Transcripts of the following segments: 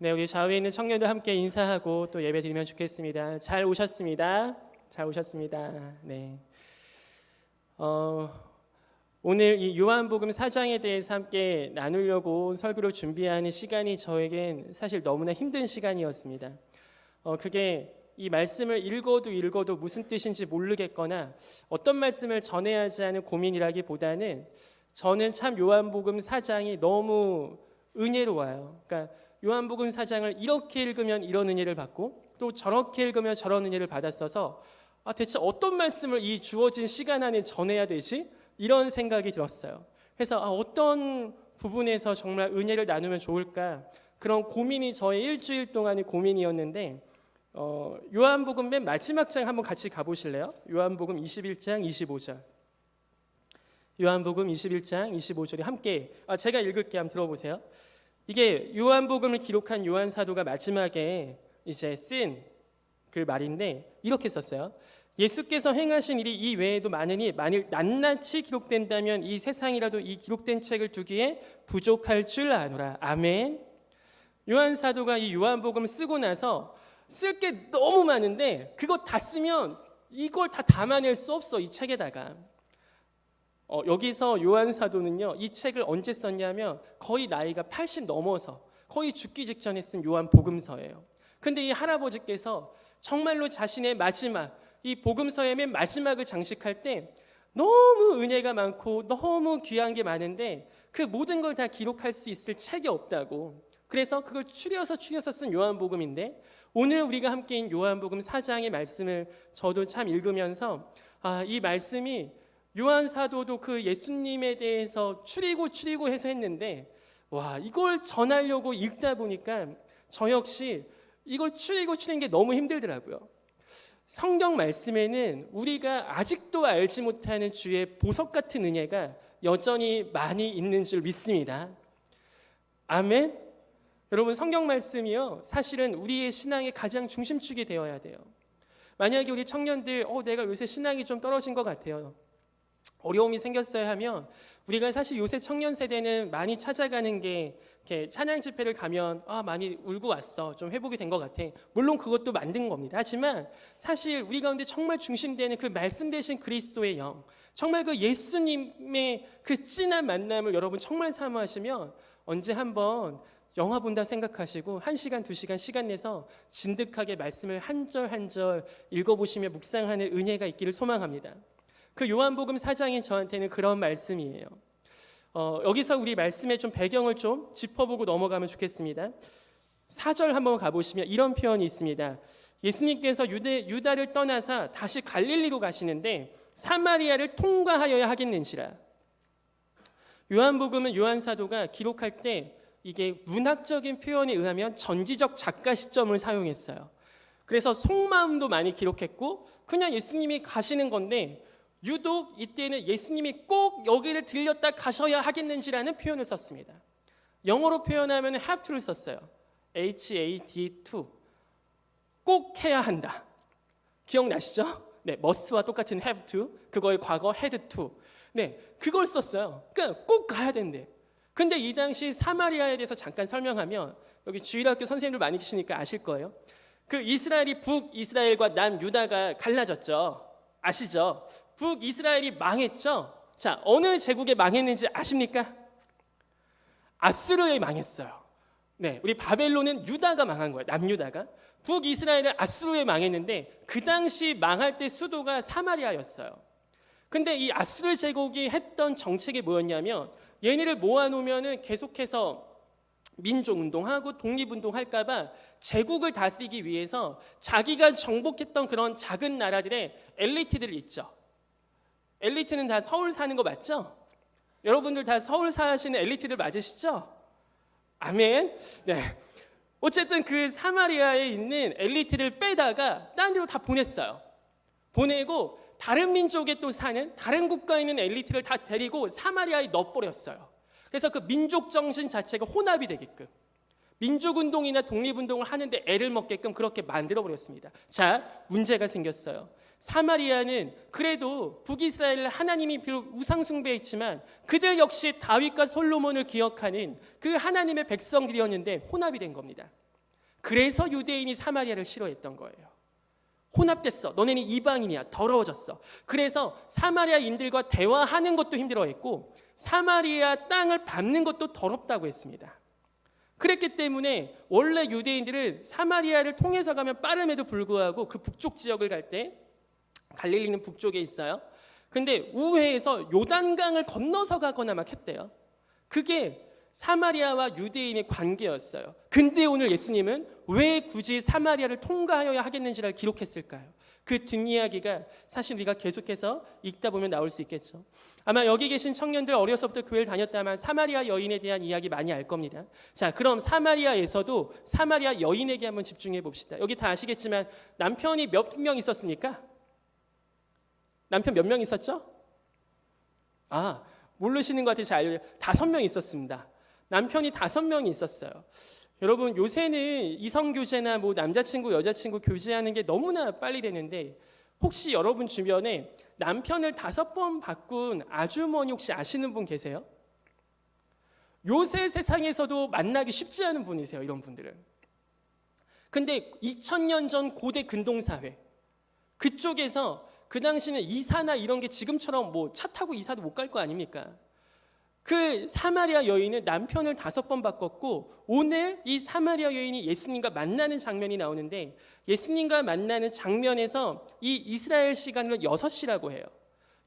네, 우리 좌우에 있는 청년들 함께 인사하고 또 예배 드리면 좋겠습니다. 잘 오셨습니다. 잘 오셨습니다. 네. 오늘 이 요한복음 4장에 대해서 함께 나누려고 설교를 준비하는 시간이 저에겐 사실 너무나 힘든 시간이었습니다. 그게 이 말씀을 읽어도 무슨 뜻인지 모르겠거나 어떤 말씀을 전해야 하지 하는 고민이라기보다는 저는 참 요한복음 4장이 너무 은혜로워요. 그러니까 요한복음 4장을 이렇게 읽으면 이런 은혜를 받고 또 저렇게 읽으면 저런 은혜를 받았어서 대체 어떤 말씀을 이 주어진 시간 안에 전해야 되지? 이런 생각이 들었어요. 그래서 어떤 부분에서 정말 은혜를 나누면 좋을까? 그런 고민이 저의 일주일 동안의 고민이었는데 요한복음 맨 마지막 장 한번 같이 가보실래요? 요한복음 21장 25절. 요한복음 21장 25절에 함께 제가 읽을게요. 한번 들어보세요. 이게 요한복음을 기록한 요한 사도가 마지막에 이제 쓴 그 말인데 이렇게 썼어요. 예수께서 행하신 일이 이 외에도 많으니 만일 낱낱이 기록된다면 이 세상이라도 이 기록된 책을 두기에 부족할 줄 아노라. 아멘. 요한 사도가 이 요한복음을 쓰고 나서 쓸 게 너무 많은데 그거 다 쓰면 이걸 다 담아낼 수 없어, 이 책에다가. 여기서 요한 사도는요, 이 책을 언제 썼냐면 거의 나이가 80 넘어서 거의 죽기 직전에 쓴 요한 복음서예요. 근데 이 할아버지께서 정말로 자신의 마지막, 이 복음서의 맨 마지막을 장식할 때 너무 은혜가 많고 너무 귀한 게 많은데 그 모든 걸 다 기록할 수 있을 책이 없다고. 그래서 그걸 추려서 쓴 요한복음인데 오늘 우리가 함께인 요한복음 4장의 말씀을 저도 참 읽으면서 이 말씀이 요한 사도도 그 예수님에 대해서 추리고 해서 했는데 이걸 전하려고 읽다 보니까 저 역시 이걸 추린 게 너무 힘들더라고요. 성경 말씀에는 우리가 아직도 알지 못하는 주의 보석 같은 은혜가 여전히 많이 있는 줄 믿습니다. 아멘. 여러분, 성경 말씀이요, 사실은 우리의 신앙의 가장 중심축이 되어야 돼요. 만약에 우리 청년들 내가 요새 신앙이 좀 떨어진 것 같아요, 어려움이 생겼어야 하면 우리가 사실 요새 청년 세대는 많이 찾아가는 게 이렇게 찬양 집회를 가면 많이 울고 왔어, 좀 회복이 된 것 같아. 물론 그것도 만든 겁니다. 하지만 사실 우리 가운데 정말 중심되는 그 말씀 되신 그리스도의 영, 정말 그 예수님의 그 진한 만남을 여러분 정말 사모하시면 언제 한번 영화 본다 생각하시고 1시간, 2시간 시간 내서 진득하게 말씀을 한 절 한 절 읽어보시며 묵상하는 은혜가 있기를 소망합니다. 그 요한복음 4장이 저한테는 그런 말씀이에요. 여기서 우리 말씀의 좀 배경을 좀 짚어보고 넘어가면 좋겠습니다. 4절 한번 가보시면 이런 표현이 있습니다. 예수님께서 유다를 떠나사 다시 갈릴리로 가시는데 사마리아를 통과하여야 하겠는지라. 요한복음은 요한 사도가 기록할 때 이게 문학적인 표현에 의하면 전지적 작가 시점을 사용했어요. 그래서 속마음도 많이 기록했고 그냥 예수님이 가시는 건데 유독 이때는 예수님이 꼭 여기를 들렸다 가셔야 하겠는지라는 표현을 썼습니다. 영어로 표현하면 have to를 썼어요. HAD2. 꼭 해야 한다. 기억나시죠? 네, must와 똑같은 have to, 그거의 과거 had to. 네, 그걸 썼어요. 그러니까 꼭 가야 된대. 근데 이 당시 사마리아에 대해서 잠깐 설명하면, 여기 주일학교 선생님들 많이 계시니까 아실 거예요. 그 이스라엘이 북이스라엘과 남유다가 갈라졌죠. 아시죠? 북이스라엘이 망했죠. 자, 어느 제국에 망했는지 아십니까? 아수르에 망했어요. 네, 우리 바벨론은 유다가 망한 거예요. 남유다가. 북이스라엘은 아수르에 망했는데 그 당시 망할 때 수도가 사마리아였어요. 근데 이 아수르 제국이 했던 정책이 뭐였냐면 얘네를 모아놓으면 계속해서 민족운동하고 독립운동할까봐 제국을 다스리기 위해서 자기가 정복했던 그런 작은 나라들의 엘리트들이 있죠. 엘리트는 다 서울 사는 거 맞죠? 여러분들 다 서울 사시는 엘리트들 맞으시죠? 아멘. 네. 어쨌든 그 사마리아에 있는 엘리트들 빼다가 딴 데로 다 보냈어요. 보내고 다른 민족에 또 사는 다른 국가에 있는 엘리트를 다 데리고 사마리아에 넣어버렸어요. 그래서 그 민족 정신 자체가 혼합이 되게끔, 민족운동이나 독립운동을 하는데 애를 먹게끔 그렇게 만들어버렸습니다. 자, 문제가 생겼어요. 사마리아는 그래도 북이스라엘 하나님이 비록 우상숭배했지만 그들 역시 다윗과 솔로몬을 기억하는 그 하나님의 백성들이었는데 혼합이 된 겁니다. 그래서 유대인이 사마리아를 싫어했던 거예요. 혼합됐어. 너네는 이방인이야. 더러워졌어. 그래서 사마리아인들과 대화하는 것도 힘들어했고 사마리아 땅을 밟는 것도 더럽다고 했습니다. 그랬기 때문에 원래 유대인들은 사마리아를 통해서 가면 빠름에도 불구하고 그 북쪽 지역을 갈 때 갈릴리는 북쪽에 있어요. 근데 우회해서 요단강을 건너서 가거나 막 했대요. 그게 사마리아와 유대인의 관계였어요. 근데 오늘 예수님은 왜 굳이 사마리아를 통과하여야 하겠는지를 기록했을까요? 그 뒷이야기가 사실 우리가 계속해서 읽다 보면 나올 수 있겠죠. 아마 여기 계신 청년들 어려서부터 교회를 다녔다면 사마리아 여인에 대한 이야기 많이 알 겁니다. 자, 그럼 사마리아에서도 사마리아 여인에게 한번 집중해 봅시다. 여기 다 아시겠지만 남편이 몇 명 있었습니까? 남편 몇 명 있었죠? 모르시는 것 같아요. 잘 알려요. 5명 있었습니다. 남편이 5명이 있었어요. 여러분 요새는 이성교제나 뭐 남자친구 여자친구 교제하는 게 너무나 빨리 되는데 혹시 여러분 주변에 남편을 5번 바꾼 아주머니 혹시 아시는 분 계세요? 요새 세상에서도 만나기 쉽지 않은 분이세요. 이런 분들은. 근데 2000년 전 고대 근동사회 그쪽에서 그 당시는 이사나 이런 게 지금처럼 뭐 차 타고 이사도 못 갈 거 아닙니까? 그 사마리아 여인은 남편을 5번 바꿨고 오늘 이 사마리아 여인이 예수님과 만나는 장면이 나오는데 예수님과 만나는 장면에서 이 이스라엘 시간으로 6시라고 해요.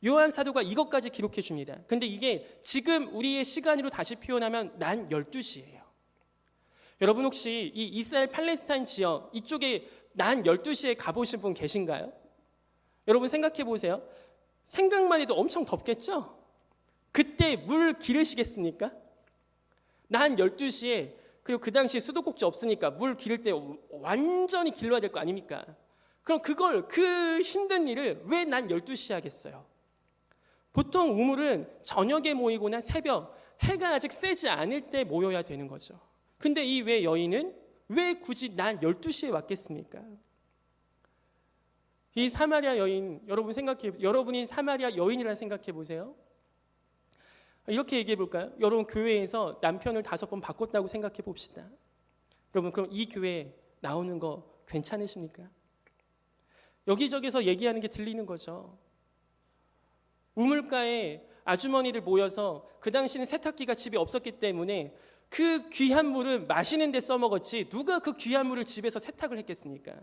요한 사도가 이것까지 기록해 줍니다. 근데 이게 지금 우리의 시간으로 다시 표현하면 난 12시예요. 여러분 혹시 이 이스라엘 팔레스타인 지역 이쪽에 난 12시에 가보신 분 계신가요? 여러분 생각해 보세요. 생각만 해도 엄청 덥겠죠? 그때 물 기르시겠습니까? 난 12시에 그리고 그 당시에 수도꼭지 없으니까 물 기를 때 완전히 길러야 될 거 아닙니까? 그럼 그 힘든 일을 왜 난 12시에 하겠어요? 보통 우물은 저녁에 모이거나 새벽 해가 아직 세지 않을 때 모여야 되는 거죠. 근데 이 왜 여인은 왜 굳이 난 12시에 왔겠습니까? 이 사마리아 여인 여러분이 사마리아 여인이라 생각해 보세요. 이렇게 얘기해 볼까요? 여러분 교회에서 남편을 5번 바꿨다고 생각해 봅시다. 여러분 그럼 이 교회 나오는 거 괜찮으십니까? 여기저기서 얘기하는 게 들리는 거죠. 우물가에 아주머니들 모여서 그 당시는 세탁기가 집에 없었기 때문에 그 귀한 물은 마시는 데 써먹었지 누가 그 귀한 물을 집에서 세탁을 했겠습니까?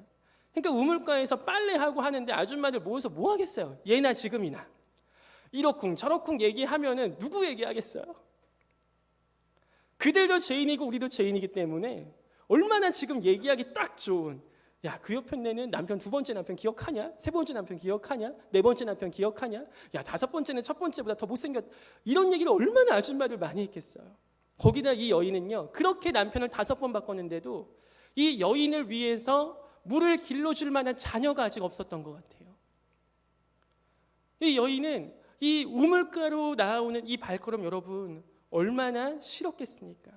그러니까 우물가에서 빨래하고 하는데 아줌마들 모여서 뭐 하겠어요? 예나 지금이나. 이러쿵 저러쿵 얘기하면은 누구 얘기하겠어요? 그들도 죄인이고 우리도 죄인이기 때문에 얼마나 지금 얘기하기 딱 좋은 야, 그 옆에 내는 남편 2번째 남편 기억하냐? 3번째 남편 기억하냐? 4번째 남편 기억하냐? 야, 5번째는 첫 번째보다 더 못생겼 이런 얘기를 얼마나 아줌마들 많이 했겠어요. 거기다 이 여인은요 그렇게 남편을 5번 바꿨는데도 이 여인을 위해서 물을 길러줄 만한 자녀가 아직 없었던 것 같아요. 이 여인은 이 우물가로 나오는 이 발걸음 여러분 얼마나 싫었겠습니까?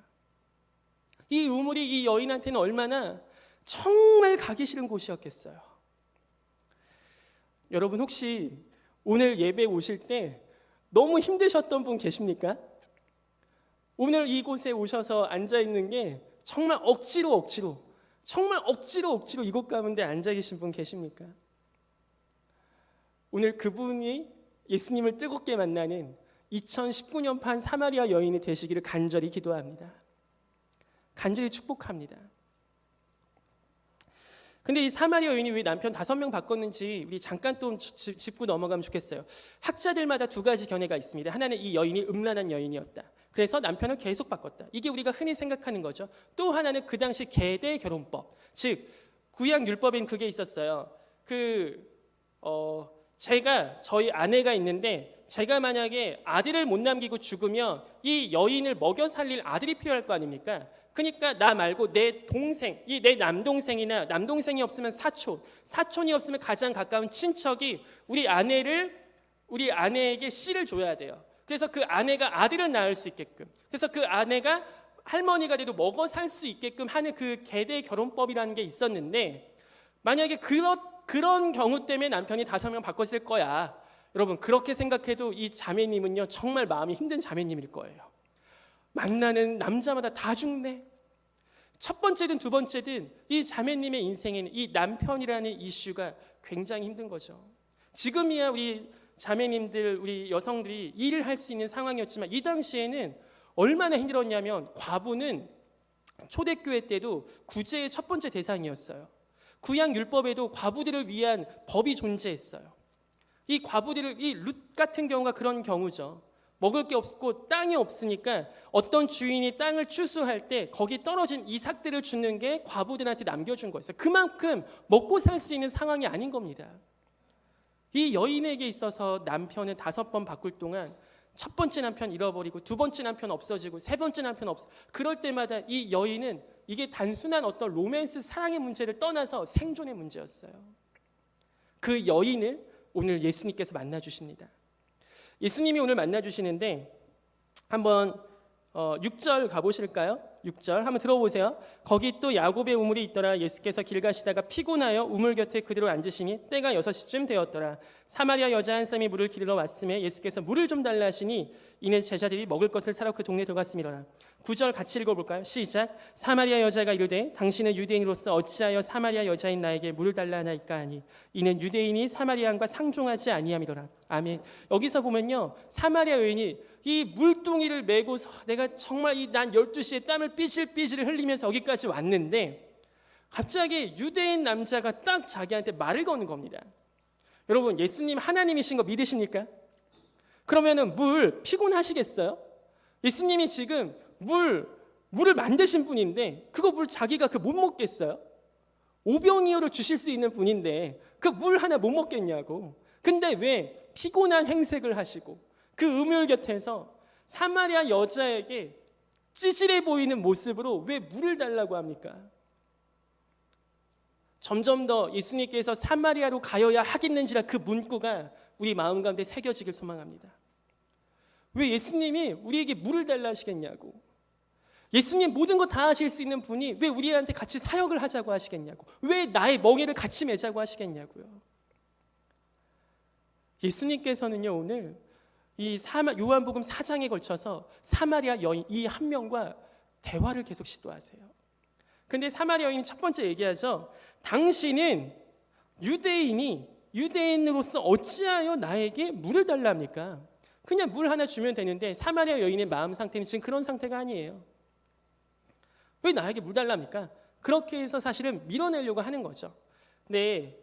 이 우물이 이 여인한테는 얼마나 정말 가기 싫은 곳이었겠어요. 여러분 혹시 오늘 예배 오실 때 너무 힘드셨던 분 계십니까? 오늘 이곳에 오셔서 앉아있는 게 정말 억지로 이곳 가운데 앉아 계신 분 계십니까? 오늘 그분이 예수님을 뜨겁게 만나는 2019년판 사마리아 여인이 되시기를 간절히 기도합니다. 간절히 축복합니다. 근데 이 사마리아 여인이 왜 남편 5명 바꿨는지 우리 잠깐 또 짚고 넘어가면 좋겠어요. 학자들마다 2가지 견해가 있습니다. 하나는 이 여인이 음란한 여인이었다. 그래서 남편을 계속 바꿨다. 이게 우리가 흔히 생각하는 거죠. 또 하나는 그 당시 계대 결혼법, 즉 구약 율법엔 그게 있었어요. 제가 저희 아내가 있는데 제가 만약에 아들을 못 남기고 죽으면 이 여인을 먹여 살릴 아들이 필요할 거 아닙니까? 그러니까 나 말고 내 동생, 내 남동생이나 남동생이 없으면 사촌이 없으면 가장 가까운 친척이 우리 아내에게 씨를 줘야 돼요. 그래서 그 아내가 아들을 낳을 수 있게끔, 그래서 그 아내가 할머니가 돼도 먹어 살 수 있게끔 하는 그 계대 결혼법이라는 게 있었는데 만약에 그런 경우 때문에 남편이 5명 바꿨을 거야. 여러분 그렇게 생각해도 이 자매님은요 정말 마음이 힘든 자매님일 거예요. 만나는 남자마다 다 죽네. 첫 번째든 두 번째든 이 자매님의 인생에는 이 남편이라는 이슈가 굉장히 힘든 거죠. 지금이야 우리 자매님들, 우리 여성들이 일을 할 수 있는 상황이었지만 이 당시에는 얼마나 힘들었냐면 과부는 초대교회 때도 구제의 첫 번째 대상이었어요. 구약율법에도 과부들을 위한 법이 존재했어요. 이 과부들을, 이 룻 같은 경우가 그런 경우죠. 먹을 게 없고 땅이 없으니까 어떤 주인이 땅을 추수할 때 거기 떨어진 이삭들을 주는 게 과부들한테 남겨준 거였어요. 그만큼 먹고 살 수 있는 상황이 아닌 겁니다. 이 여인에게 있어서 남편을 5번 바꿀 동안 첫 번째 남편 잃어버리고 두 번째 남편 없어지고 세 번째 남편 그럴 때마다 이 여인은 이게 단순한 어떤 로맨스 사랑의 문제를 떠나서 생존의 문제였어요. 그 여인을 오늘 예수님께서 만나주십니다. 예수님이 오늘 만나주시는데 한번 6절 가보실까요? 6절 한번 들어보세요. 거기 또 야곱의 우물이 있더라. 예수께서 길 가시다가 피곤하여 우물 곁에 그대로 앉으시니 때가 6시쯤 되었더라. 사마리아 여자 한 사람이 물을 기르러 왔음에 예수께서 물을 좀 달라 하시니 이는 제자들이 먹을 것을 사러 그 동네에 들어갔음이로라. 9절 같이 읽어볼까요? 시작. 사마리아 여자가 이르되 당신은 유대인으로서 어찌하여 사마리아 여자인 나에게 물을 달라 하나이까 하니 이는 유대인이 사마리아인과 상종하지 아니함이로라. 아멘. 여기서 보면요, 사마리아 여인이 이 물동이를 메고서 내가 정말 난 12시에 땀을 삐질삐질 흘리면서 여기까지 왔는데 갑자기 유대인 남자가 딱 자기한테 말을 거는 겁니다. 여러분, 예수님 하나님이신 거 믿으십니까? 그러면은 물 피곤하시겠어요? 예수님이 지금 물을 만드신 분인데 그거 물 자기가 못 먹겠어요? 오병이어로 주실 수 있는 분인데 그 물 하나 못 먹겠냐고. 근데 왜 피곤한 행색을 하시고 그 우물 곁에서 사마리아 여자에게 찌질해 보이는 모습으로 왜 물을 달라고 합니까? 점점 더 예수님께서 사마리아로 가여야 하겠는지라 그 문구가 우리 마음 가운데 새겨지길 소망합니다. 왜 예수님이 우리에게 물을 달라 하시겠냐고. 예수님 모든 거 다 하실 수 있는 분이 왜 우리한테 같이 사역을 하자고 하시겠냐고. 왜 나의 멍에를 같이 매자고 하시겠냐고요. 예수님께서는요, 오늘 이 요한복음 4장에 걸쳐서 사마리아 여인 이 한 명과 대화를 계속 시도하세요. 근데 사마리아 여인이 첫 번째 얘기하죠. 당신은 유대인으로서 어찌하여 나에게 물을 달라 합니까? 그냥 물 하나 주면 되는데 사마리아 여인의 마음 상태는 지금 그런 상태가 아니에요. 왜 나에게 물 달라 합니까? 그렇게 해서 사실은 밀어내려고 하는 거죠. 근데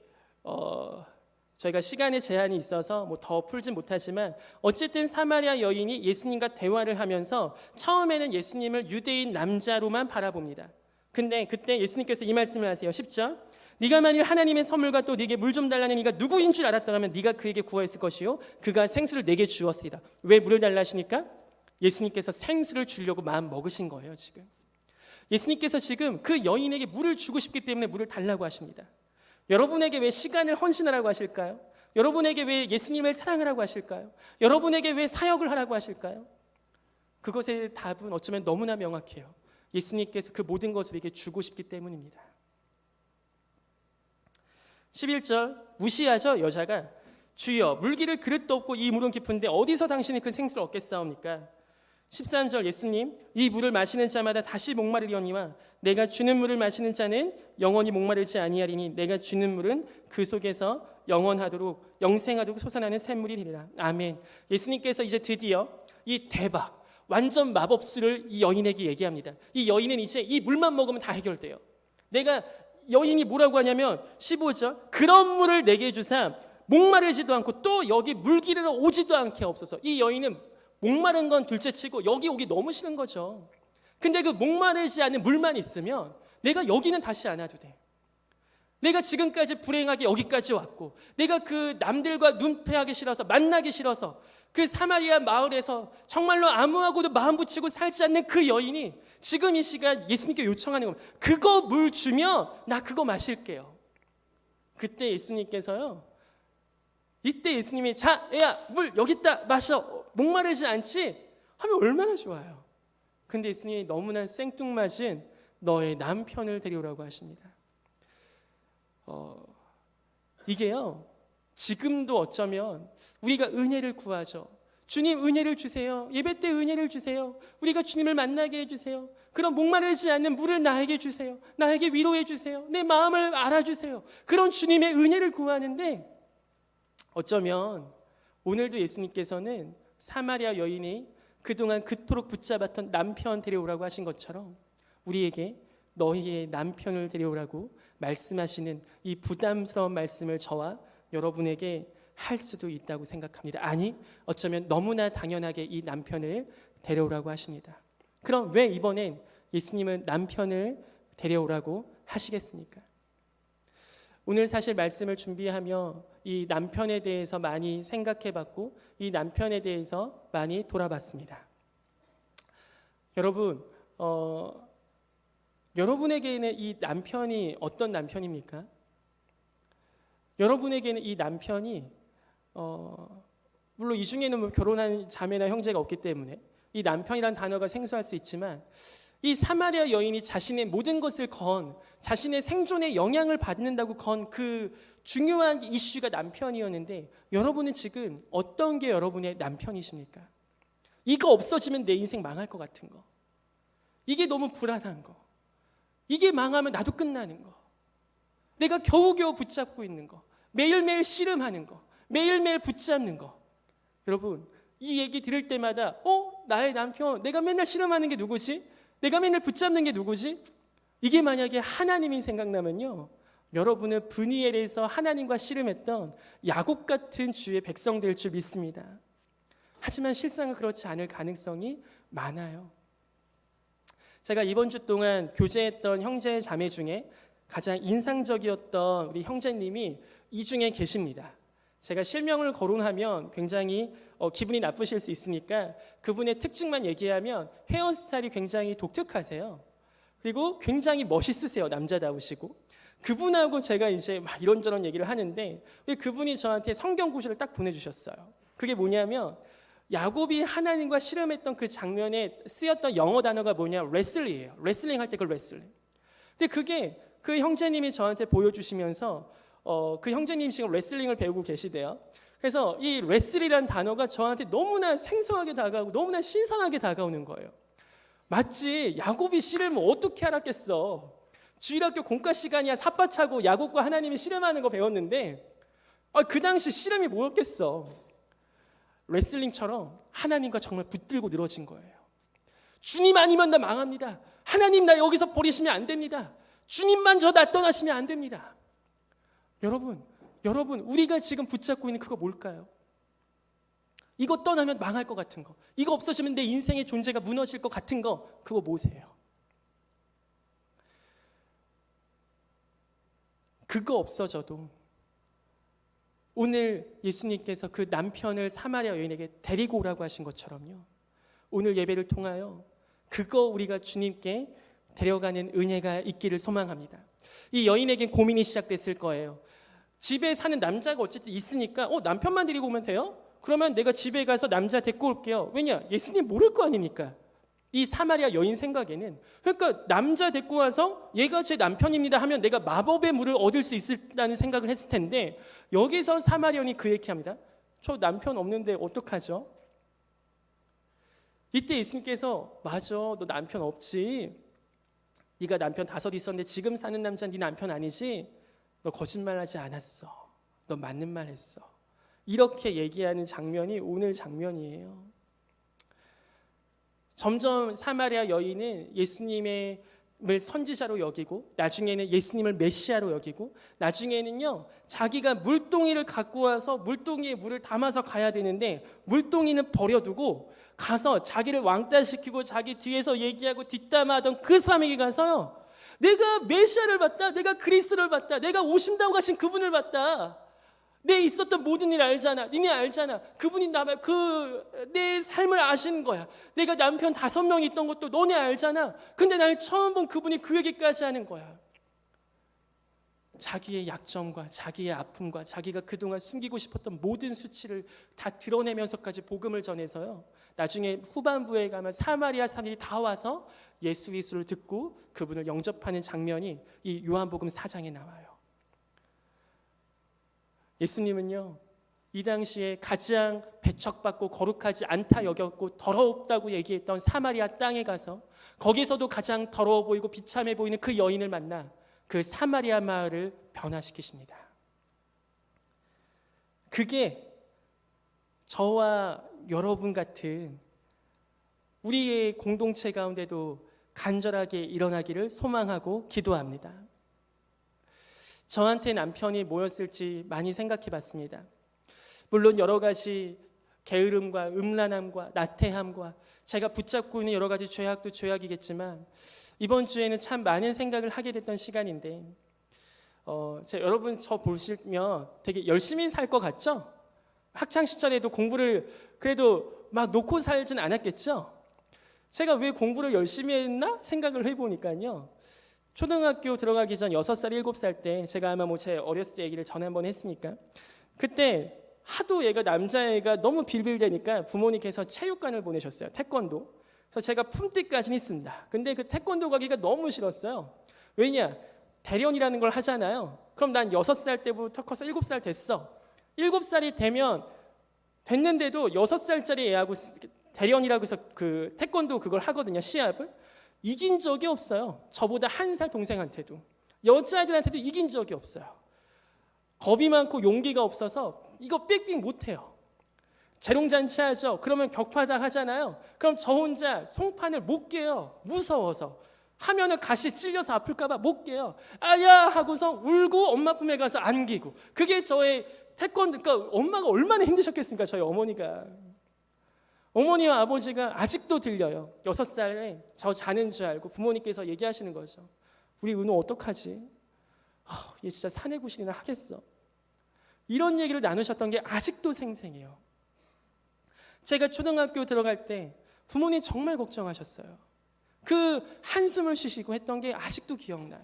저희가 시간의 제한이 있어서 더 풀진 못하지만 어쨌든 사마리아 여인이 예수님과 대화를 하면서 처음에는 예수님을 유대인 남자로만 바라봅니다. 근데 그때 예수님께서 이 말씀을 하세요. 10절. 네가 만일 하나님의 선물과 또 네게 물 좀 달라는 이가 누구인 줄 알았더라면 네가 그에게 구하였을 것이요 그가 생수를 내게 주었으리라. 왜 물을 달라 하시니까? 예수님께서 생수를 주려고 마음 먹으신 거예요. 지금 예수님께서 지금 그 여인에게 물을 주고 싶기 때문에 물을 달라고 하십니다. 여러분에게 왜 시간을 헌신하라고 하실까요? 여러분에게 왜 예수님을 사랑하라고 하실까요? 여러분에게 왜 사역을 하라고 하실까요? 그것의 답은 어쩌면 너무나 명확해요. 예수님께서 그 모든 것을 우리에게 주고 싶기 때문입니다. 11절 무시하죠. 여자가 주여 물기를 그릇도 없고 이 물은 깊은데 어디서 당신이 그 생수를 얻겠사옵니까? 13절 예수님 이 물을 마시는 자마다 다시 목마르려니와 내가 주는 물을 마시는 자는 영원히 목마르지 아니하리니 내가 주는 물은 그 속에서 영생하도록 솟아나는 샘물이 되리라. 아멘. 예수님께서 이제 드디어 이 대박 완전 마법수를 이 여인에게 얘기합니다. 이 여인은 이제 이 물만 먹으면 다 해결돼요. 여인이 뭐라고 하냐면 15절 그런 물을 내게 주사 목마르지도 않고 또 여기 물 기르러 오지도 않게 없어서. 이 여인은 목마른 건 둘째치고 여기 오기 너무 싫은 거죠. 근데 그 목마르지 않은 물만 있으면 내가 여기는 다시 안 와도 돼. 내가 지금까지 불행하게 여기까지 왔고 내가 그 남들과 눈패하기 싫어서 만나기 싫어서 그 사마리아 마을에서 정말로 아무하고도 마음 붙이고 살지 않는 그 여인이 지금 이 시간 예수님께 요청하는 겁니다. 그거 물 주면 나 그거 마실게요. 그때 예수님께서요. 이때 예수님이 자, 애야 물 여기 있다 마셔. 목마르지 않지? 하면 얼마나 좋아요. 근데 예수님이 너무나 생뚱맞은 너의 남편을 데려오라고 하십니다. 이게요. 지금도 어쩌면 우리가 은혜를 구하죠. 주님 은혜를 주세요. 예배 때 은혜를 주세요. 우리가 주님을 만나게 해주세요. 그런 목마르지 않는 물을 나에게 주세요. 나에게 위로해 주세요. 내 마음을 알아주세요. 그런 주님의 은혜를 구하는데 어쩌면 오늘도 예수님께서는 사마리아 여인이 그동안 그토록 붙잡았던 남편 데려오라고 하신 것처럼 우리에게 너희의 남편을 데려오라고 말씀하시는 이 부담스러운 말씀을 저와 여러분에게 할 수도 있다고 생각합니다. 아니, 어쩌면 너무나 당연하게 이 남편을 데려오라고 하십니다. 그럼 왜 이번엔 예수님은 남편을 데려오라고 하시겠습니까? 오늘 사실 말씀을 준비하며 이 남편에 대해서 많이 생각해봤고 이 남편에 대해서 많이 돌아봤습니다. 여러분, 여러분에게는 이 남편이 어떤 남편입니까? 여러분에게는 이 남편이 물론 이 중에는 뭐 결혼한 자매나 형제가 없기 때문에 이 남편이란 단어가 생소할 수 있지만 이 사마리아 여인이 자신의 모든 것을 건 자신의 생존에 영향을 받는다고 건 그 중요한 이슈가 남편이었는데 여러분은 지금 어떤 게 여러분의 남편이십니까? 이거 없어지면 내 인생 망할 것 같은 거, 이게 너무 불안한 거, 이게 망하면 나도 끝나는 거, 내가 겨우겨우 붙잡고 있는 거, 매일매일 씨름하는 거, 매일매일 붙잡는 거. 여러분, 이 얘기 들을 때마다 나의 남편, 내가 맨날 씨름하는 게 누구지? 내가 맨날 붙잡는 게 누구지? 이게 만약에 하나님이 생각나면요, 여러분은 브니엘에서 하나님과 씨름했던 야곱 같은 주의 백성 될 줄 믿습니다. 하지만 실상은 그렇지 않을 가능성이 많아요. 제가 이번 주 동안 교제했던 형제 자매 중에 가장 인상적이었던 우리 형제님이 이 중에 계십니다. 제가 실명을 거론하면 굉장히 기분이 나쁘실 수 있으니까 그분의 특징만 얘기하면 헤어스타일이 굉장히 독특하세요. 그리고 굉장히 멋있으세요. 남자다우시고. 그분하고 제가 이제 막 이런저런 얘기를 하는데 그분이 저한테 성경 구절을 딱 보내주셨어요. 그게 뭐냐면 야곱이 하나님과 씨름했던 그 장면에 쓰였던 영어 단어가 뭐냐? 레슬링이에요. 레슬링 할 때 그 레슬링. 근데 그게 그 형제님이 저한테 보여주시면서 그 형제님 지금 레슬링을 배우고 계시대요. 그래서 이 레슬이라는 단어가 저한테 너무나 생소하게 다가오고 너무나 신선하게 다가오는 거예요. 맞지? 야곱이 씨름을 어떻게 알았겠어? 주일학교 공과 시간이야 삿바차고 야곱과 하나님이 씨름하는 거 배웠는데 그 당시 씨름이 뭐였겠어? 레슬링처럼 하나님과 정말 붙들고 늘어진 거예요. 주님 아니면 나 망합니다. 하나님 나 여기서 버리시면 안 됩니다. 주님만 저 나 떠나시면 안 됩니다. 여러분 우리가 지금 붙잡고 있는 그거 뭘까요? 이거 떠나면 망할 것 같은 거, 이거 없어지면 내 인생의 존재가 무너질 것 같은 거, 그거 뭐세요? 그거 없어져도 오늘 예수님께서 그 남편을 사마리아 여인에게 데리고 오라고 하신 것처럼요, 오늘 예배를 통하여 그거 우리가 주님께 데려가는 은혜가 있기를 소망합니다. 이 여인에겐 고민이 시작됐을 거예요. 집에 사는 남자가 어쨌든 있으니까 남편만 데리고 오면 돼요? 그러면 내가 집에 가서 남자 데리고 올게요. 왜냐? 예수님 모를 거 아닙니까? 이 사마리아 여인 생각에는, 그러니까 남자 데리고 와서 얘가 제 남편입니다 하면 내가 마법의 물을 얻을 수 있다는 생각을 했을 텐데 여기서 사마리아 여인이 그 얘기합니다. 저 남편 없는데 어떡하죠? 이때 예수님께서 맞아, 너 남편 없지? 네가 남편 5 있었는데 지금 사는 남자는 네 남편 아니지? 너 거짓말하지 않았어. 너 맞는 말 했어. 이렇게 얘기하는 장면이 오늘 장면이에요. 점점 사마리아 여인은 예수님을 선지자로 여기고 나중에는 예수님을 메시아로 여기고 나중에는요 자기가 물동이를 갖고 와서 물동이에 물을 담아서 가야 되는데 물동이는 버려두고 가서 자기를 왕따시키고 자기 뒤에서 얘기하고 뒷담화하던 그 사람에게 가서요, 내가 메시아를 봤다, 내가 그리스도를 봤다, 내가 오신다고 하신 그분을 봤다, 내 있었던 모든 일 알잖아, 니네 알잖아, 그분이 내 삶을 아시는 거야, 내가 남편 5명 있던 것도 너네 알잖아, 근데 날 처음 본 그분이 그 얘기까지 하는 거야. 자기의 약점과 자기의 아픔과 자기가 그동안 숨기고 싶었던 모든 수치를 다 드러내면서까지 복음을 전해서요, 나중에 후반부에 가면 사마리아 사람들이 다 와서 예수 그리스도를 듣고 그분을 영접하는 장면이 이 요한복음 4장에 나와요. 예수님은요 이 당시에 가장 배척받고 거룩하지 않다 여겼고 더럽다고 얘기했던 사마리아 땅에 가서 거기서도 가장 더러워 보이고 비참해 보이는 그 여인을 만나 그 사마리아 마을을 변화시키십니다. 그게 저와 여러분 같은 우리의 공동체 가운데도 간절하게 일어나기를 소망하고 기도합니다. 저한테 남편이 뭐였을지 많이 생각해 봤습니다. 물론 여러 가지 게으름과 음란함과 나태함과 제가 붙잡고 있는 여러 가지 죄악도 죄악이겠지만 이번 주에는 참 많은 생각을 하게 됐던 시간인데 여러분 저 보시면 되게 열심히 살 것 같죠? 학창시절에도 공부를 그래도 막 놓고 살진 않았겠죠? 제가 왜 공부를 열심히 했나 생각을 해보니까요. 초등학교 들어가기 전 6살, 7살 때 제가 아마 제 어렸을 때 얘기를 전에 한번 했으니까 그때 하도 얘가 남자애가 너무 빌빌대니까 부모님께서 체육관을 보내셨어요. 태권도. 그래서 제가 품띠까지는 있습니다. 근데 그 태권도 가기가 너무 싫었어요. 왜냐? 대련이라는 걸 하잖아요. 그럼 난 6살 때부터 커서 7살 됐어. 7살이 됐는데도 6살짜리 애하고 대련이라고 해서 그 태권도 그걸 하거든요. 시합을. 이긴 적이 없어요. 저보다 1살 동생한테도. 여자애들한테도 이긴 적이 없어요. 겁이 많고 용기가 없어서 이거 삑삑 못해요. 재롱잔치 하죠. 그러면 격파당 하잖아요. 그럼 저 혼자 송판을 못 깨요. 무서워서. 하면은 가시 찔려서 아플까봐 못 깨요. 아야 하고서 울고 엄마 품에 가서 안기고. 그게 저의 태권도. 그러니까 엄마가 얼마나 힘드셨겠습니까? 저희 어머니가. 어머니와 아버지가 아직도 들려요. 6살에 저 자는 줄 알고 부모님께서 얘기하시는 거죠. 우리 은호 어떡하지? 얘 진짜 사내 구실이나 하겠어. 이런 얘기를 나누셨던 게 아직도 생생해요. 제가 초등학교 들어갈 때 부모님 정말 걱정하셨어요. 그 한숨을 쉬시고 했던 게 아직도 기억나요.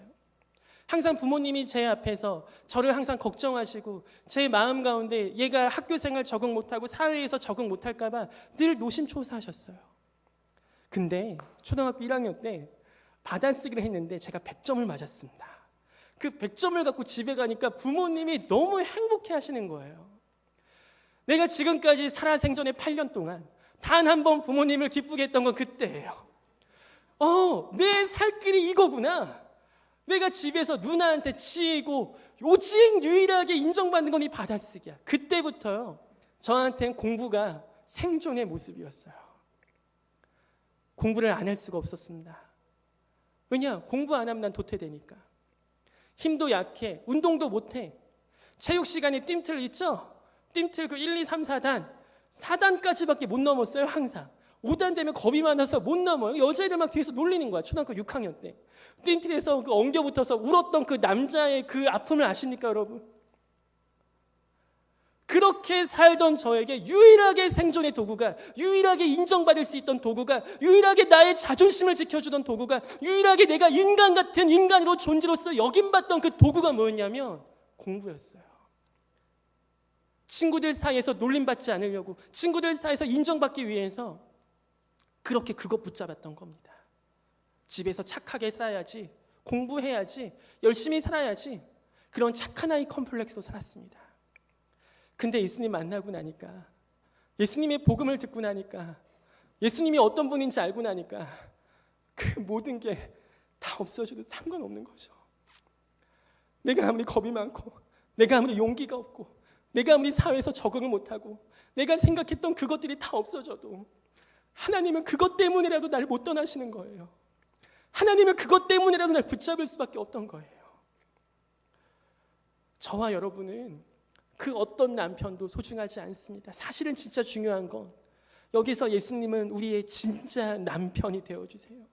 항상 부모님이 제 앞에서 저를 항상 걱정하시고 제 마음 가운데 얘가 학교 생활 적응 못하고 사회에서 적응 못할까 봐 늘 노심초사하셨어요. 근데 초등학교 1학년 때 받아쓰기를 했는데 제가 100점을 맞았습니다. 그 100점을 갖고 집에 가니까 부모님이 너무 행복해 하시는 거예요. 내가 지금까지 살아생전에 8년 동안 단 한 번 부모님을 기쁘게 했던 건 그때예요. 내 살 길이 이거구나. 내가 집에서 누나한테 치이고 오직 유일하게 인정받는 건 이 받아쓰기야. 그때부터요. 저한테는 공부가 생존의 모습이었어요. 공부를 안 할 수가 없었습니다. 왜냐? 공부 안 하면 난 도태되니까. 힘도 약해. 운동도 못해. 체육 시간에 뜀틀 있죠? 뜀틀 그 1, 2, 3, 4단. 4단까지밖에 못 넘었어요. 항상. 5단 되면 겁이 많아서 못 넘어요. 여자애들 막 뒤에서 놀리는 거야. 초등학교 6학년 때. 뜀틀에서 그 엉겨붙어서 울었던 그 남자의 그 아픔을 아십니까, 여러분? 그렇게 살던 저에게 유일하게 생존의 도구가, 유일하게 인정받을 수 있던 도구가, 유일하게 나의 자존심을 지켜주던 도구가, 유일하게 내가 인간 같은 인간으로 존재로서 여김받던 그 도구가 뭐였냐면 공부였어요. 친구들 사이에서 놀림받지 않으려고, 친구들 사이에서 인정받기 위해서 그렇게 그거 붙잡았던 겁니다. 집에서 착하게 살아야지, 공부해야지, 열심히 살아야지, 그런 착한 아이 컴플렉스로 살았습니다. 근데 예수님 만나고 나니까, 예수님의 복음을 듣고 나니까, 예수님이 어떤 분인지 알고 나니까 그 모든 게 다 없어져도 상관없는 거죠. 내가 아무리 겁이 많고, 내가 아무리 용기가 없고, 내가 아무리 사회에서 적응을 못하고, 내가 생각했던 그것들이 다 없어져도 하나님은 그것 때문이라도 날 못 떠나시는 거예요. 하나님은 그것 때문이라도 날 붙잡을 수밖에 없던 거예요. 저와 여러분은 그 어떤 남편도 소중하지 않습니다. 사실은 진짜 중요한 건 여기서 예수님은 우리의 진짜 남편이 되어주세요.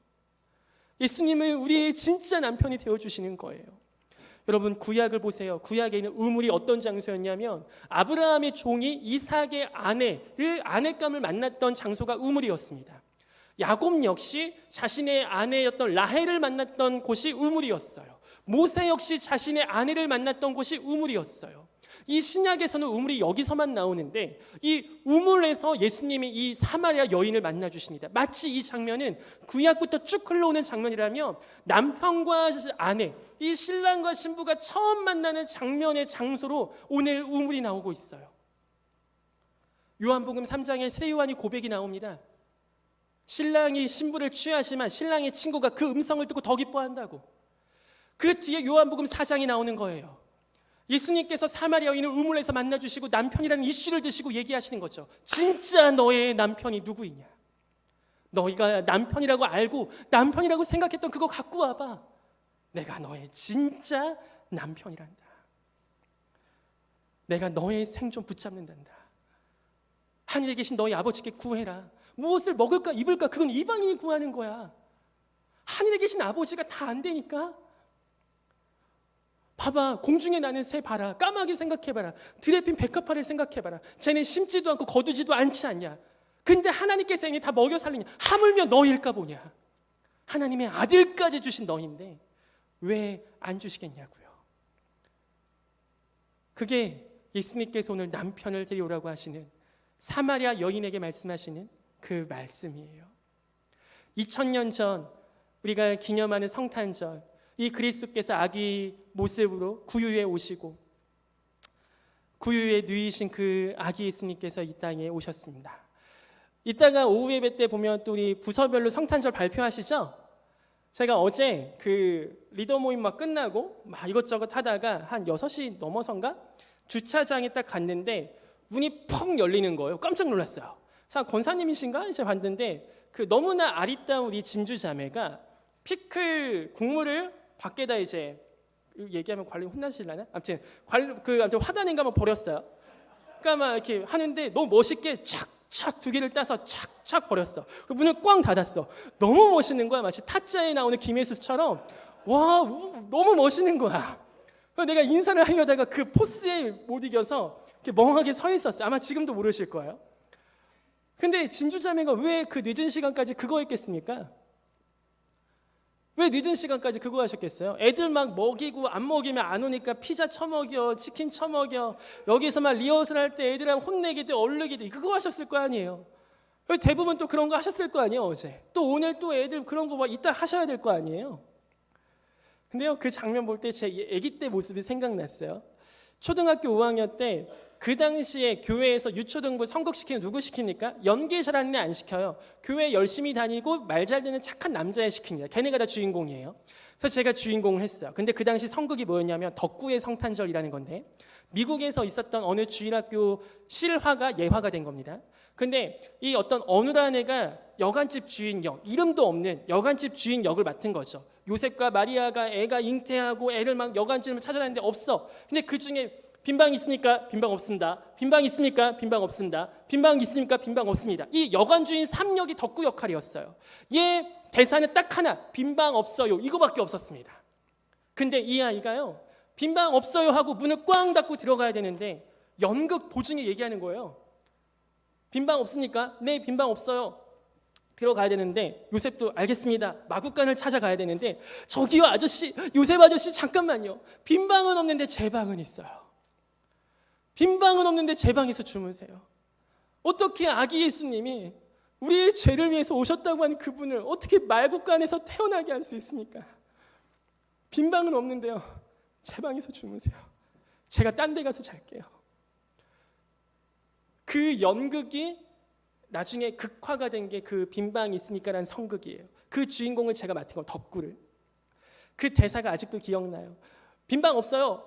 예수님은 우리의 진짜 남편이 되어주시는 거예요. 여러분 구약을 보세요. 구약에 있는 우물이 어떤 장소였냐면 아브라함의 종이 이삭의 아내감을 만났던 장소가 우물이었습니다. 야곱 역시 자신의 아내였던 라헬을 만났던 곳이 우물이었어요. 모세 역시 자신의 아내를 만났던 곳이 우물이었어요. 이 신약에서는 우물이 여기서만 나오는데 이 우물에서 예수님이 이 사마리아 여인을 만나 주십니다. 마치 이 장면은 구약부터 쭉 흘러오는 장면이라면 남편과 아내, 이 신랑과 신부가 처음 만나는 장면의 장소로 오늘 우물이 나오고 있어요. 요한복음 3장에 세요한이 고백이 나옵니다. 신랑이 신부를 취하지만 신랑의 친구가 그 음성을 듣고 더 기뻐한다고. 그 뒤에 요한복음 4장이 나오는 거예요. 예수님께서 사마리아 여인을 우물에서 만나주시고 남편이라는 이슈를 드시고 얘기하시는 거죠. 진짜 너의 남편이 누구이냐? 너희가 남편이라고 알고 남편이라고 생각했던 그거 갖고 와봐. 내가 너의 진짜 남편이란다. 내가 너의 생존 붙잡는단다. 하늘에 계신 너희 아버지께 구해라. 무엇을 먹을까 입을까 그건 이방인이 구하는 거야. 하늘에 계신 아버지가 다 안 되니까. 봐봐, 공중에 나는 새 봐라. 까마귀 생각해봐라. 들에 핀 백합화를 생각해봐라. 쟤는 심지도 않고 거두지도 않지 않냐. 근데 하나님께서 이미 다 먹여 살리냐. 하물며 너일까 보냐. 하나님의 아들까지 주신 너인데 왜 안 주시겠냐고요. 그게 예수님께서 오늘 남편을 데려오라고 하시는 사마리아 여인에게 말씀하시는 그 말씀이에요. 2000년 전 우리가 기념하는 성탄절, 이 그리스도께서 아기 모습으로 구유에 오시고 구유에 누이신 그 아기 예수님께서 이 땅에 오셨습니다. 이따가 오후 예배 때 보면 또 우리 부서별로 성탄절 발표하시죠? 제가 어제 그 리더 모임 막 끝나고 막 이것저것 하다가 한 6시 넘어선가? 주차장에 딱 갔는데 문이 펑 열리는 거예요. 깜짝 놀랐어요. 자, 권사님이신가? 이제 봤는데 그 너무나 아리따운 우리 진주 자매가 피클 국물을 밖에다 이제 얘기하면 관리 혼나실라나? 아무튼 아무튼 화단인가 뭐 버렸어요. 그러니까 막 이렇게 하는데 너무 멋있게 착착 2개를 따서 착착 버렸어. 문을 꽝 닫았어. 너무 멋있는 거야. 마치 타짜에 나오는 김혜수처럼. 와, 너무 멋있는 거야. 그래서 내가 인사를 하려다가 그 포스에 못 이겨서 이렇게 멍하게 서 있었어요. 아마 지금도 모르실 거예요. 근데 진주자매가 왜 그 늦은 시간까지 그거 했겠습니까? 왜 늦은 시간까지 그거 하셨겠어요? 애들 막 먹이고 안 먹이면 안 오니까 피자 처먹여, 치킨 처먹여, 여기서 막 리허설 할 때 애들하고 혼내기도 얼르기도 그거 하셨을 거 아니에요. 대부분 또 그런 거 하셨을 거 아니에요. 어제 또 오늘 또 애들 그런 거 막 이따 하셔야 될 거 아니에요. 근데요, 그 장면 볼 때 제 아기 때 모습이 생각났어요. 초등학교 5학년 때 그 당시에 교회에서 유초등부 선곡시키는 누구 시킵니까? 연기 잘하는 애 안 시켜요. 교회 열심히 다니고 말 잘 듣는 착한 남자애 시킵니다. 걔네가 다 주인공이에요. 그래서 제가 주인공을 했어요. 근데 그 당시 선곡이 뭐였냐면 덕구의 성탄절이라는 건데 미국에서 있었던 어느 주일학교 실화가 예화가 된 겁니다. 근데 이 어떤 어느한 애가 여관집 주인 역, 이름도 없는 여관집 주인 역을 맡은 거죠. 요셉과 마리아가 애가 잉태하고 애를 막 여관집을 찾아다니는데 없어. 근데 그 중에 빈방 있습니까? 빈방 없습니다. 빈방 있습니까? 빈방 없습니다. 빈방 있습니까? 빈방 없습니다. 이 여관주인 3역이 덕구 역할이었어요. 얘 대사는 딱 하나, 빈방 없어요. 이거밖에 없었습니다. 근데 이 아이가요, 빈방 없어요 하고 문을 꽝 닫고 들어가야 되는데 연극 도중에 얘기하는 거예요. 빈방 없습니까? 네, 빈방 없어요. 들어가야 되는데 요셉도 알겠습니다. 마구간을 찾아가야 되는데 저기요 아저씨, 요셉 아저씨 잠깐만요. 빈방은 없는데 제 방은 있어요. 빈방은 없는데 제 방에서 주무세요. 어떻게 아기 예수님이 우리의 죄를 위해서 오셨다고 하는 그분을 어떻게 말구간에서 태어나게 할 수 있습니까? 빈방은 없는데요. 제 방에서 주무세요. 제가 딴 데 가서 잘게요. 그 연극이 나중에 극화가 된 게 그 빈방 있습니까라는 성극이에요. 그 주인공을 제가 맡은 건 덕구를. 그 대사가 아직도 기억나요. 빈방 없어요.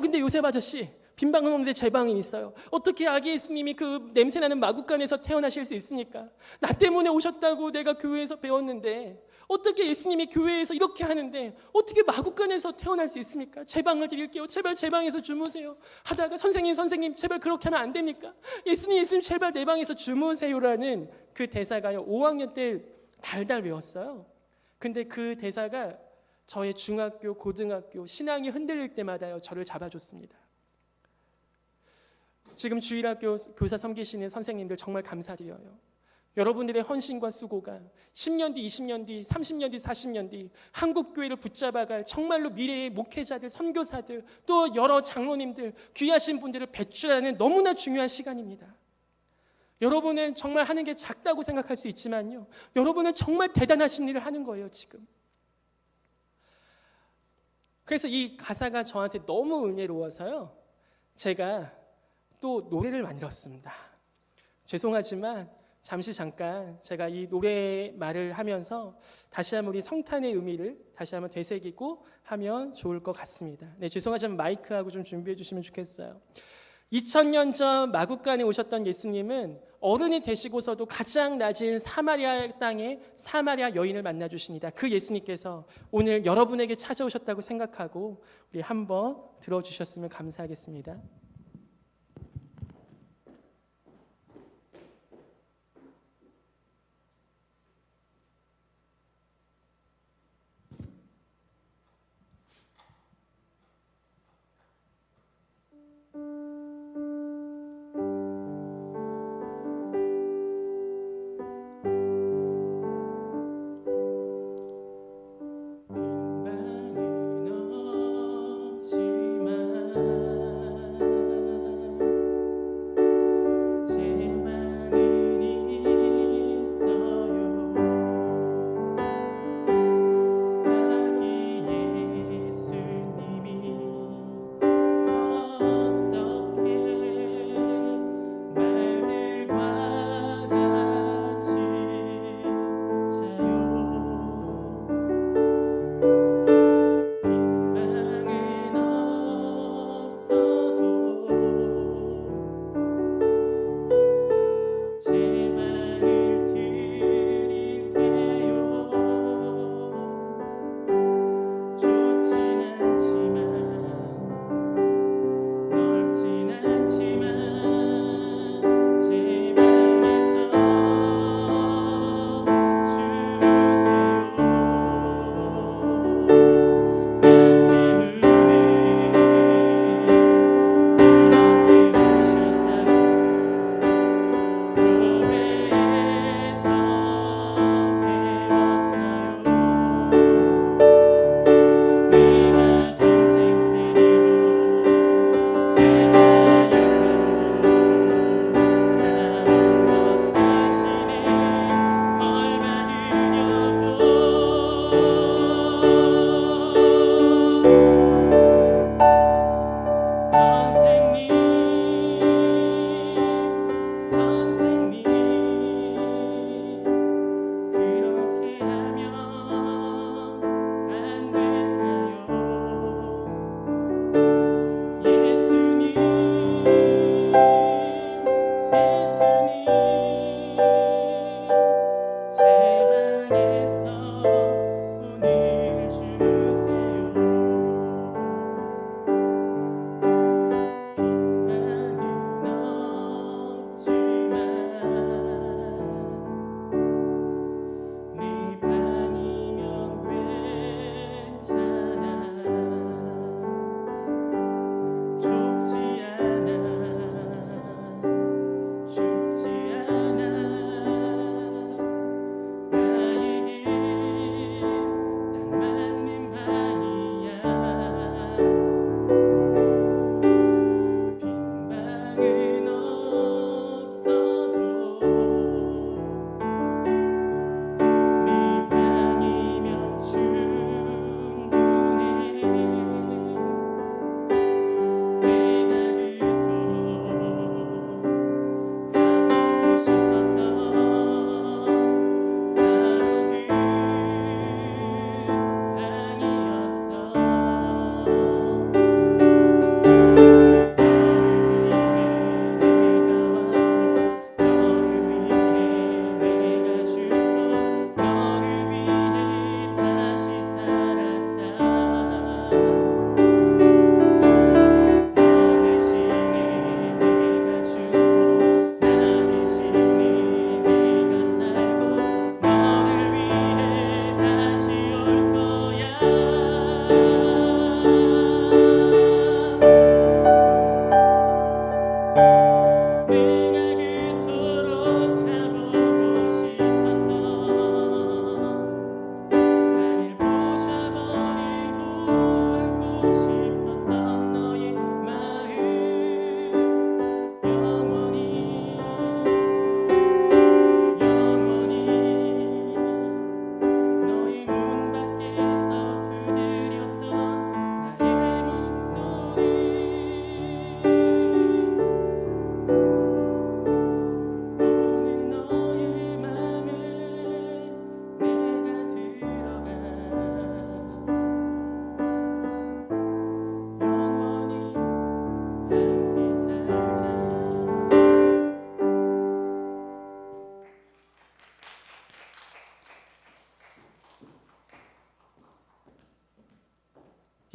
근데 요셉 아저씨 빈방은 없는데 제 방은 있어요. 어떻게 아기 예수님이 그 냄새나는 마구간에서 태어나실 수 있습니까? 나 때문에 오셨다고 내가 교회에서 배웠는데 어떻게 예수님이 교회에서 이렇게 하는데 어떻게 마구간에서 태어날 수 있습니까? 제 방을 드릴게요. 제발 제 방에서 주무세요. 하다가 선생님 제발 그렇게 하면 안 됩니까? 예수님 제발 내 방에서 주무세요라는 그 대사가요 5학년 때 달달 외웠어요. 근데 그 대사가 저의 중학교, 고등학교 신앙이 흔들릴 때마다요 저를 잡아줬습니다. 지금 주일학교 교사 섬기시는 선생님들 정말 감사드려요. 여러분들의 헌신과 수고가 10년 뒤, 20년 뒤, 30년 뒤, 40년 뒤 한국교회를 붙잡아갈 정말로 미래의 목회자들, 선교사들, 또 여러 장로님들, 귀하신 분들을 배출하는 너무나 중요한 시간입니다. 여러분은 정말 하는 게 작다고 생각할 수 있지만요, 여러분은 정말 대단하신 일을 하는 거예요 지금. 그래서 이 가사가 저한테 너무 은혜로워서요 제가 또 노래를 만들었습니다. 죄송하지만 잠깐 제가 이 노래 말을 하면서 다시 한번 우리 성탄의 의미를 다시 한번 되새기고 하면 좋을 것 같습니다. 네, 죄송하지만 마이크하고 좀 준비해 주시면 좋겠어요. 2000년 전 마국간에 오셨던 예수님은 어른이 되시고서도 가장 낮은 사마리아 땅에 사마리아 여인을 만나 주십니다. 그 예수님께서 오늘 여러분에게 찾아오셨다고 생각하고 우리 한번 들어주셨으면 감사하겠습니다.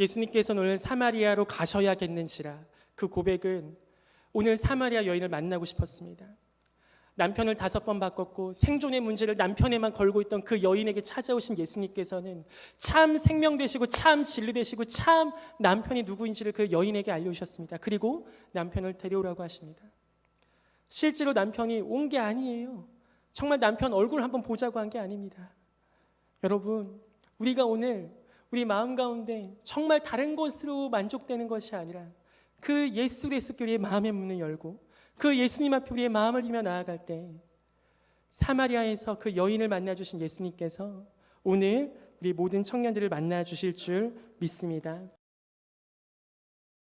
예수님께서는 오늘 사마리아로 가셔야겠는지라 그 고백은 오늘 사마리아 여인을 만나고 싶었습니다. 남편을 5번 바꿨고 생존의 문제를 남편에만 걸고 있던 그 여인에게 찾아오신 예수님께서는 참 생명 되시고 참 진리 되시고 참 남편이 누구인지를 그 여인에게 알려주셨습니다. 그리고 남편을 데려오라고 하십니다. 실제로 남편이 온 게 아니에요. 정말 남편 얼굴 한번 보자고 한 게 아닙니다. 여러분, 우리가 오늘 우리 마음 가운데 정말 다른 것으로 만족되는 것이 아니라 그 예수 그리스도께 우리의 마음의 문을 열고 그 예수님 앞에 우리의 마음을 비며 나아갈 때 사마리아에서 그 여인을 만나주신 예수님께서 오늘 우리 모든 청년들을 만나주실 줄 믿습니다.